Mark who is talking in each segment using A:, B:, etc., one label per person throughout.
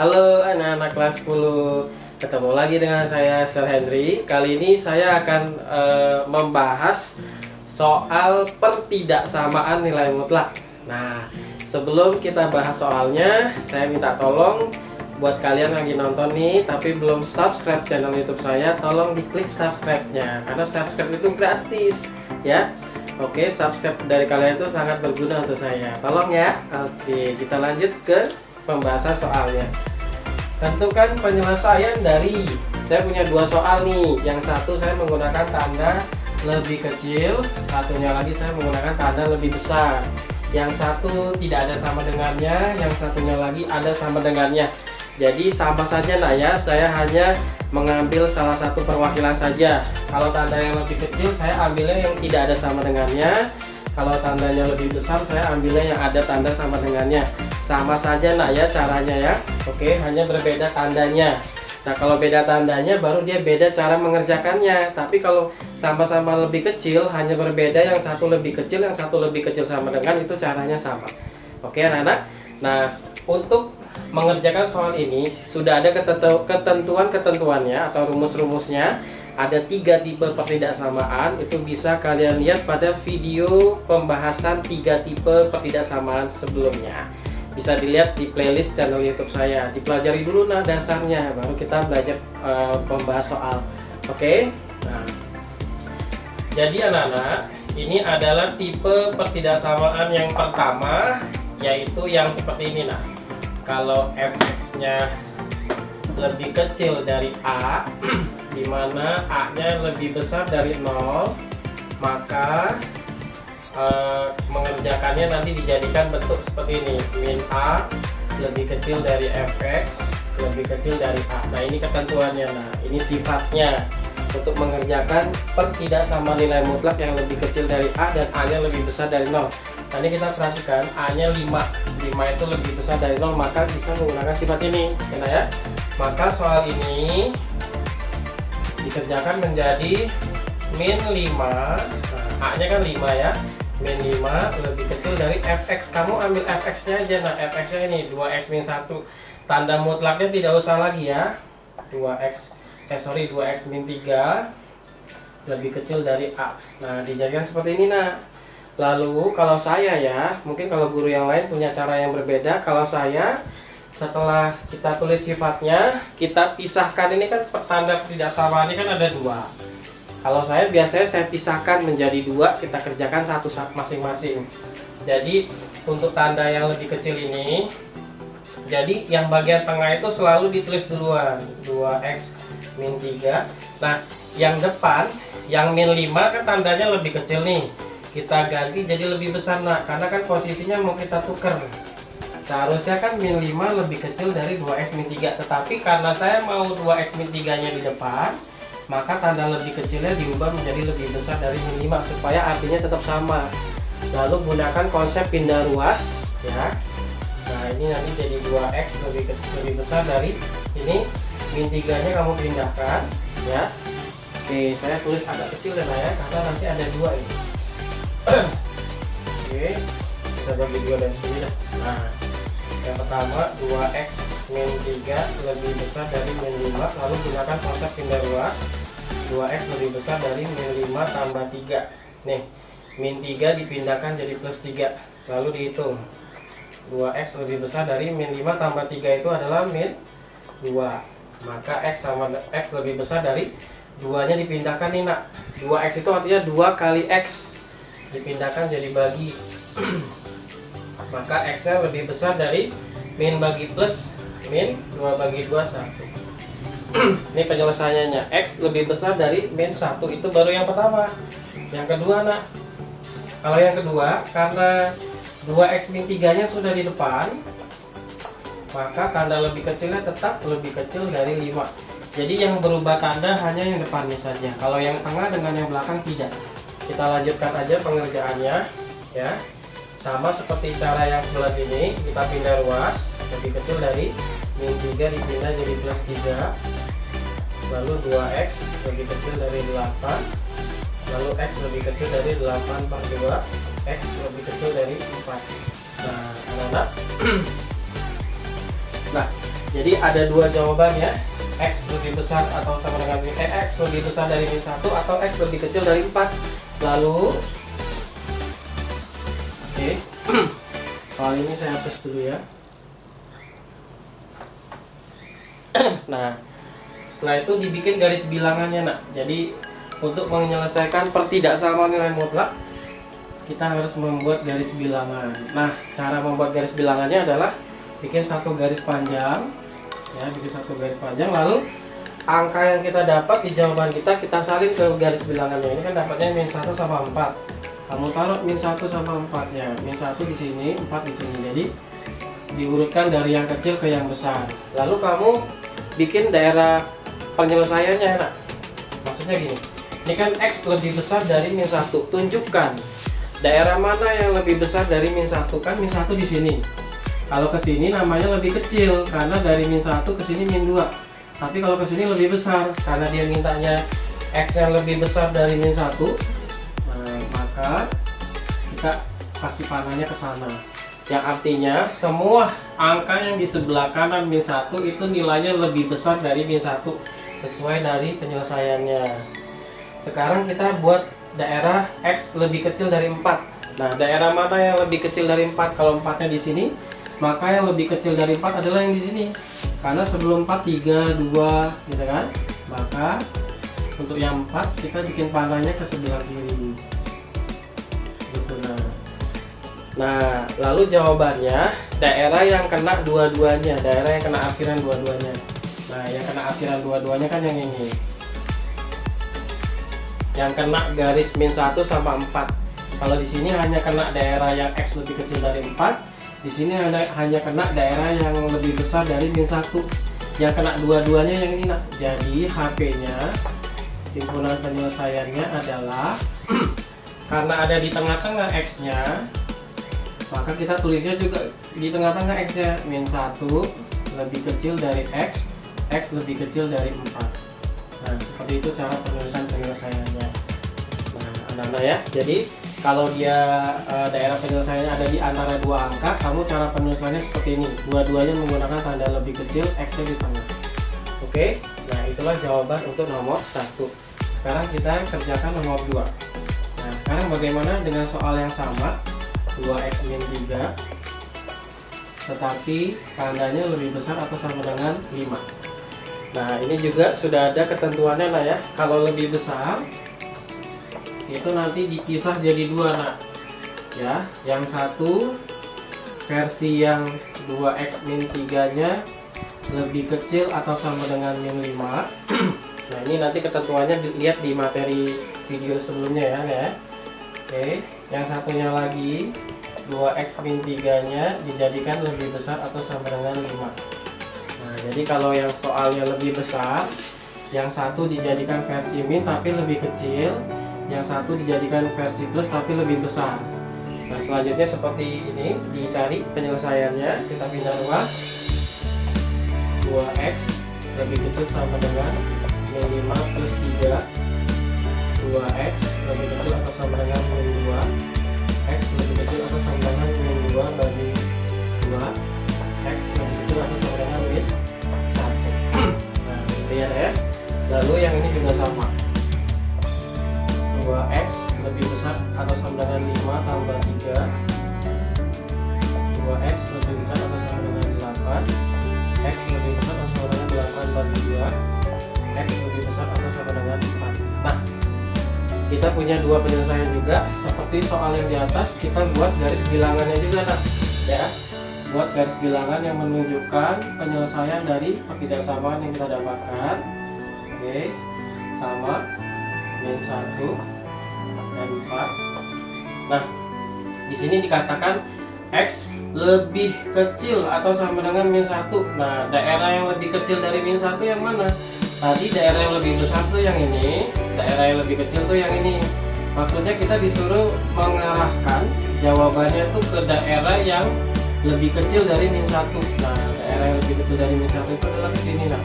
A: Halo anak-anak kelas 10. Ketemu lagi dengan saya Sir Henry. Kali ini saya akan membahas soal pertidaksamaan nilai mutlak. Nah, sebelum kita bahas soalnya, saya minta tolong buat kalian lagi nonton nih tapi belum subscribe channel YouTube saya, tolong diklik subscribe-nya karena subscribe itu gratis ya. Oke, subscribe dari kalian itu sangat berguna untuk saya. Tolong ya. Oke, kita lanjut ke pembahasan soalnya. Tentukan penyelesaian dari, saya punya dua soal nih. Yang satu saya menggunakan tanda lebih kecil, satunya lagi saya menggunakan tanda lebih besar. Yang satu tidak ada sama dengannya, yang satunya lagi ada sama dengannya. Jadi sama saja nah ya, saya hanya mengambil salah satu perwakilan saja. Kalau tanda yang lebih kecil saya ambilnya yang tidak ada sama dengannya. Kalau tandanya lebih besar saya ambilnya yang ada tanda sama dengannya. Sama saja nah ya caranya ya. Oke, hanya berbeda tandanya. Nah, kalau beda tandanya baru dia beda cara mengerjakannya. Tapi kalau sama-sama lebih kecil, hanya berbeda yang satu lebih kecil, yang satu lebih kecil sama dengan, itu caranya sama. Oke anak-anak. Nah, untuk mengerjakan soal ini sudah ada ketentuan-ketentuannya atau rumus-rumusnya. Ada 3 tipe pertidaksamaan. Itu bisa kalian lihat pada video pembahasan 3 tipe pertidaksamaan sebelumnya. Bisa dilihat di playlist channel YouTube saya. Dipelajari dulu nah dasarnya, baru kita belajar membahas soal. Oke. Nah, jadi anak-anak, ini adalah tipe pertidaksamaan yang pertama, yaitu yang seperti ini nah. Kalau fx-nya lebih kecil dari A, di mana A-nya lebih besar dari 0, maka mengerjakannya nanti dijadikan bentuk seperti ini. Min A lebih kecil dari fx lebih kecil dari A. Nah, ini ketentuannya. Nah, ini sifatnya untuk mengerjakan pertidaksamaan nilai mutlak yang lebih kecil dari A dan A-nya lebih besar dari 0. Nah, ini kita perhatikan A-nya 5 itu lebih besar dari 0, maka bisa menggunakan sifat ini ya. Maka soal ini dikerjakan menjadi min 5. Nah, A nya kan 5 ya. Min 5 lebih kecil dari fx. Kamu ambil fx nya aja. Nah, fx nya ini 2x min 1. Tanda mutlaknya tidak usah lagi ya. 2x min 3 lebih kecil dari A. Nah, dijadikan seperti ini nah. Lalu kalau saya ya, mungkin kalau guru yang lain punya cara yang berbeda. Kalau saya, setelah kita tulis sifatnya, kita pisahkan. Ini kan tanda pertidaksamaan ini kan ada 2. Kalau saya biasanya saya pisahkan menjadi 2, kita kerjakan satu masing-masing. Jadi untuk tanda yang lebih kecil ini, jadi yang bagian tengah itu selalu ditulis duluan, 2x min 3. Nah, yang depan, yang min 5 kan tandanya lebih kecil nih. Kita ganti jadi lebih besar nah, karena kan posisinya mau kita tuker. Seharusnya kan min 5 lebih kecil dari 2x min 3, tetapi karena saya mau 2x min 3 nya di depan, maka tanda lebih kecilnya diubah menjadi lebih besar dari min 5 supaya artinya tetap sama. Lalu gunakan konsep pindah ruas ya. Nah, ini nanti jadi 2x lebih besar dari ini, min 3 nya kamu pindahkan ya. Oke, saya tulis agak kecil ya karena nanti ada 2 ini. Oke, kita bagi 2 dari sini dah. Nah, yang pertama 2x min 3 lebih besar dari min 5. Lalu gunakan konsep pindah ruas. 2x lebih besar dari min 5 tambah 3. Nih, min 3 dipindahkan jadi plus 3. Lalu dihitung. 2x lebih besar dari min 5 tambah 3 itu adalah min 2. Maka x sama x lebih besar dari 2 nya dipindahkan nih nak. 2x itu artinya 2 kali x dipindahkan jadi bagi. Maka x nya lebih besar dari min bagi plus min 2 bagi 2 1. Ini penyelesaiannya. X lebih besar dari min 1, itu baru yang pertama. Yang kedua nak, kalau yang kedua karena 2x min 3 nya sudah di depan, maka tanda lebih kecilnya tetap lebih kecil dari 5. Jadi yang berubah tanda hanya yang depannya saja. Kalau yang tengah dengan yang belakang tidak. Kita lanjutkan aja pengerjaannya ya. Sama seperti cara yang sebelah sini, kita pindah ruas. Lebih kecil dari min 3 dipindah jadi plus 3. Lalu 2x lebih kecil dari 8. Lalu x lebih kecil dari 8 per 2. X lebih kecil dari 4. Nah, anak-anak. Nah, Jadi ada dua jawaban ya. X lebih besar atau sama dengan X lebih besar dari min 1 atau X lebih kecil dari 4. Lalu oke. Soal ini saya hapus dulu ya. Nah, setelah itu dibikin garis bilangannya nak. Jadi untuk menyelesaikan pertidaksamaan nilai mutlak, kita harus membuat garis bilangan. Nah, cara membuat garis bilangannya adalah bikin satu garis panjang, ya, bikin satu garis panjang. Lalu angka yang kita dapat di jawaban kita salin ke garis bilangannya. Ini kan dapatnya min 1 sama 4. Kamu taruh min 1 sama 4 nya. Min 1 di sini, 4 di sini. Jadi diurutkan dari yang kecil ke yang besar. Lalu kamu bikin daerah penyelesaiannya. Nah, maksudnya gini, ini kan X lebih besar dari min 1. Tunjukkan daerah mana yang lebih besar dari min 1. Kan min 1 di sini. Kalau ke sini namanya lebih kecil karena dari min 1 ke sini min 2. Tapi kalau ke sini lebih besar karena dia mintanya X yang lebih besar dari min 1. Nah, maka kita kasih panahnya ke sana. Yang artinya semua angka yang di sebelah kanan min 1 itu nilainya lebih besar dari min 1 sesuai dari penyelesaiannya. Sekarang kita buat daerah X lebih kecil dari 4. Nah, daerah mana yang lebih kecil dari 4? Kalau 4-nya di sini, maka yang lebih kecil dari 4 adalah yang di sini. Karena sebelum 4 3 2 gitu kan. Maka untuk yang 4 kita bikin panahnya ke sebelah kiri. Gitu. Nah, lalu jawabannya daerah yang kena dua-duanya, daerah yang kena arsiran dua-duanya. Nah, yang kena arsiran dua-duanya kan yang ini. Yang kena garis min 1 sama 4. Kalau di sini hanya kena daerah yang X lebih kecil dari 4, di sini hanya kena daerah yang lebih besar dari min 1. Yang kena dua-duanya yang ini nak. Jadi HP-nya, himpunan penyelesaiannya adalah karena ada di tengah-tengah X-nya, maka kita tulisnya juga di tengah-tengah X-nya. Min 1 lebih kecil dari X, X lebih kecil dari 4. Nah, seperti itu cara penulisan penyelesaiannya. Nah, anak-anak ya. Jadi kalau dia daerah penyelesaiannya ada di antara dua angka, kamu cara penulisannya seperti ini. Dua-duanya menggunakan tanda lebih kecil, X-nya di tengah. Oke? Nah, itulah jawaban untuk nomor 1. Sekarang kita kerjakan nomor 2. Nah, sekarang bagaimana dengan soal yang sama? 2x min 3 tetapi tandanya lebih besar atau sama dengan 5. Nah, ini juga sudah ada ketentuannya lah ya. Kalau lebih besar itu nanti dipisah jadi dua nak ya. Yang satu versi yang 2x min 3 nya lebih kecil atau sama dengan min 5. Nah, ini nanti ketentuannya dilihat di materi video sebelumnya ya. Oke, yang satunya lagi 2x min 3 nya dijadikan lebih besar atau sama dengan 5. Nah, jadi kalau yang soalnya lebih besar, yang satu dijadikan versi min tapi lebih kecil, yang satu dijadikan versi plus tapi lebih besar. Nah, selanjutnya seperti ini, dicari penyelesaiannya. Kita pindah ruas. 2x lebih kecil sama dengan min 5 plus 3. 2x lebih kecil atau sama dengan min 2. X lebih kecil atau sama dengan min 2 bagi 2. X lebih kecil atau sama dengan min 1. Nah, gitu ya. Lalu yang ini juga sama. 2x lebih besar atau sama dengan 5 tambah 3. 2x lebih besar atau sama dengan 8. X lebih besar atau sama dengan 8 bagi 2. X lebih besar atau sama dengan 4. Nah, kita punya dua penyelesaian juga. Seperti soal yang di atas, kita buat garis bilangannya juga nak ya. Buat garis bilangan yang menunjukkan penyelesaian dari pertidaksamaan yang kita dapatkan. Oke, sama min 1 dan 4. Nah, di sini dikatakan X lebih kecil atau sama dengan min 1. Nah, daerah yang lebih kecil dari min 1 yang mana? Tadi daerah yang lebih besar tuh yang ini, daerah yang lebih kecil tuh yang ini. Maksudnya kita disuruh mengarahkan jawabannya tuh ke daerah yang lebih kecil dari min 1. Nah, daerah yang lebih kecil dari min 1 itu adalah ke sini nah.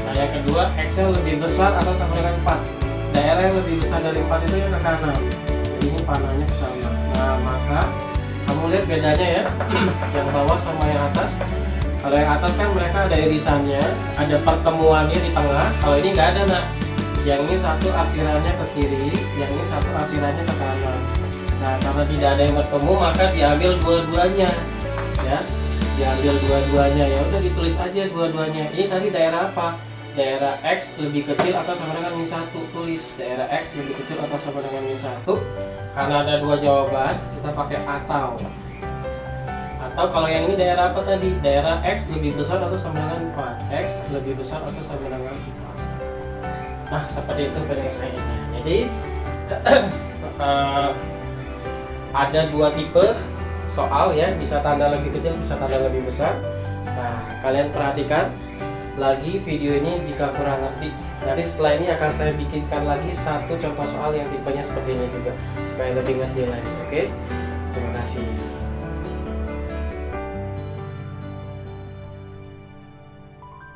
A: Nah, yang kedua, X-nya lebih besar atau sama dengan 4. Daerah yang lebih besar dari 4 itu yang ke kanan. Jadi ini panahnya ke sana. Nah, maka kamu lihat bedanya ya. Yang bawah sama yang atas. Kalau yang atas kan mereka ada irisannya, ada pertemuannya di tengah. Kalau ini nggak ada, nak. Yang ini satu asirannya ke kiri, yang ini satu asirannya ke kanan. Nah, karena tidak ada yang bertemu, maka diambil dua-duanya, ya. Diambil dua-duanya, ya udah ditulis aja dua-duanya. Ini tadi daerah apa? Daerah X lebih kecil atau sama dengan min 1. Tulis daerah X lebih kecil atau sama dengan min 1. Karena ada dua jawaban, kita pakai atau. Atau kalau yang ini daerah apa tadi? Daerah X lebih besar atau sama dengan 4. X lebih besar atau sama dengan 4. Nah, seperti itu penyelesaiannya. Jadi ada dua tipe soal ya, bisa tanda lebih kecil, bisa tanda lebih besar. Nah, kalian perhatikan lagi video ini jika kurang ngerti. Nanti setelah ini akan saya bikinkan lagi satu contoh soal yang tipenya seperti ini juga, supaya lebih ngerti lagi. Oke? Terima kasih.